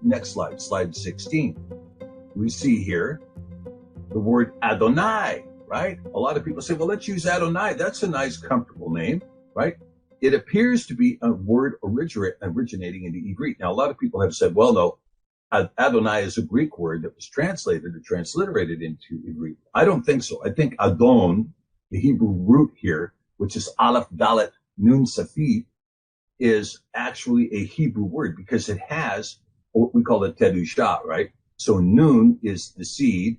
Next slide, slide 16. We see here the word Adonai, right? A lot of people say, well, let's use Adonai. That's a nice, comfortable name, right? It appears to be a word originating in the Greek. Now, a lot of people have said, well, no, Adonai is a Greek word that was translated or transliterated into Greek. I don't think so. I think Adon, the Hebrew root here, which is Aleph, Dalet, Nun, Safit, is actually a Hebrew word because it has what we call a Tedusha, right? So Nun is the seed,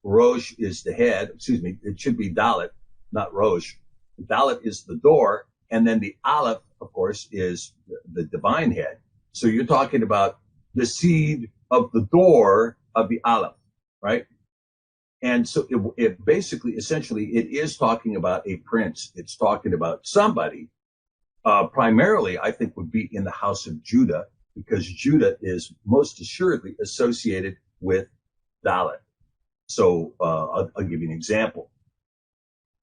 Rosh is the head, it should be Dalet, not Rosh. Dalet is the door, and then the Aleph, of course, is the divine head. So you're talking about the seed of the door of the Aleph, right? And so it basically, essentially, it is talking about a prince. It's talking about somebody, primarily, I think, would be in the house of Judah, because Judah is most assuredly associated with Dalet. So I'll give you an example.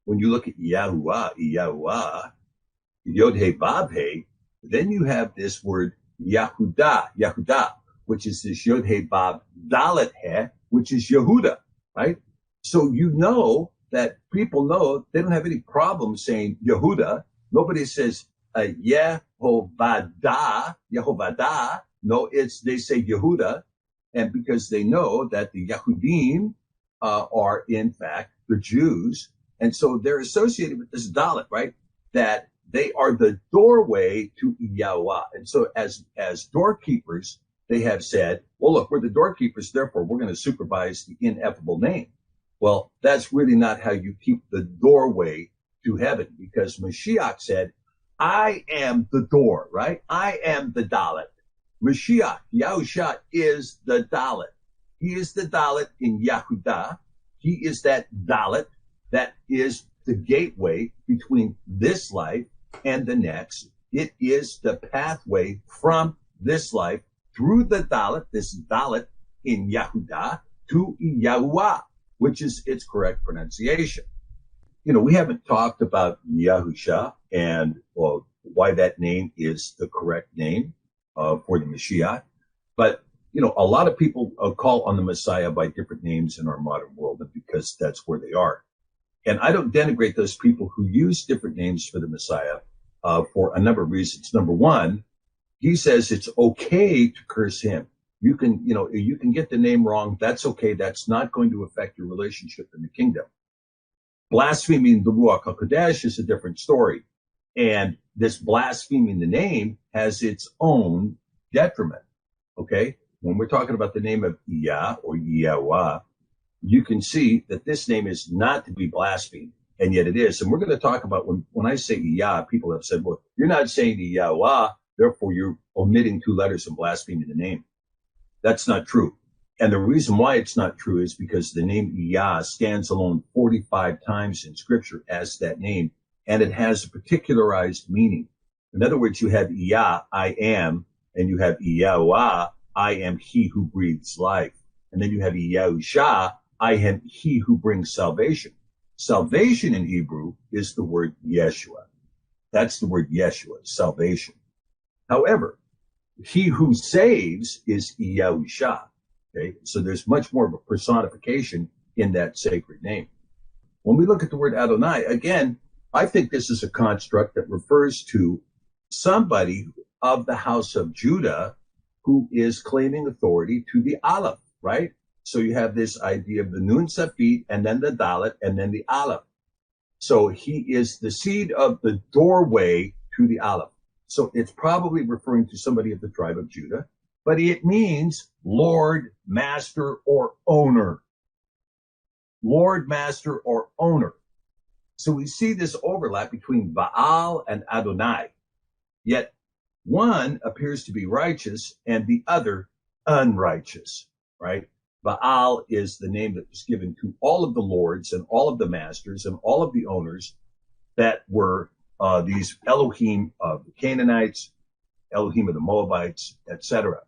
When you look at Yahuwah, Yod-He, Vav-He, then you have this word Yahudah, which is this Yod-He, Vav, Dalet-He, which is Yehuda, right? So you know that people know they don't have any problem saying Yehuda. Nobody says Yehovadah. No, they say Yehuda, and because they know that the Yahudim are in fact the Jews, and so they're associated with this Dalet, right? That they are the doorway to Yahweh. And so as doorkeepers, they have said, well, look, we're the doorkeepers, therefore we're going to supervise the ineffable name. Well, that's really not how you keep the doorway to heaven, because Mashiach said, I am the door, right? I am the Dalet. Mashiach, Yahusha, is the Dalet. He is the Dalet in Yahudah. He is that Dalet that is the gateway between this life and the next. It is the pathway from this life through the Dalet, this Dalet in Yahudah, to Yahuwah, which is its correct pronunciation. You know, we haven't talked about Yahusha and why that name is the correct name for the Mashiach. But, you know, a lot of people call on the Messiah by different names in our modern world because that's where they are. And I don't denigrate those people who use different names for the Messiah for a number of reasons. Number one, he says it's okay to curse him. You can get the name wrong. That's okay. That's not going to affect your relationship in the kingdom. Blaspheming the Ruach HaKodesh is a different story. And this blaspheming the name has its own detriment. Okay? When we're talking about the name of Yah or Yahweh, you can see that this name is not to be blasphemed, and yet it is. And we're going to talk about when I say Yah, people have said, well, you're not saying the Yahweh, therefore you're omitting two letters and blaspheming the name. That's not true. And the reason why it's not true is because the name Yah stands alone 45 times in Scripture as that name, and it has a particularized meaning. In other words, you have Yah, I am, and you have Yahweh, I am he who breathes life. And then you have Yahusha, I am he who brings salvation. Salvation in Hebrew is the word Yeshua. That's the word Yeshua, salvation. However, he who saves is Yahusha. Okay, so there's much more of a personification in that sacred name. When we look at the word Adonai, again, I think this is a construct that refers to somebody of the house of Judah who is claiming authority to the Aleph, right? So you have this idea of the Nun Safit, and then the Dalet, and then the Aleph. So he is the seed of the doorway to the Aleph. So it's probably referring to somebody of the tribe of Judah, but it means Lord, Master, or Owner. Lord, Master, or Owner. So we see this overlap between Baal and Adonai. Yet one appears to be righteous and the other unrighteous, right? Baal is the name that was given to all of the lords and all of the masters and all of the owners that were these Elohim of the Canaanites, Elohim of the Moabites, etc.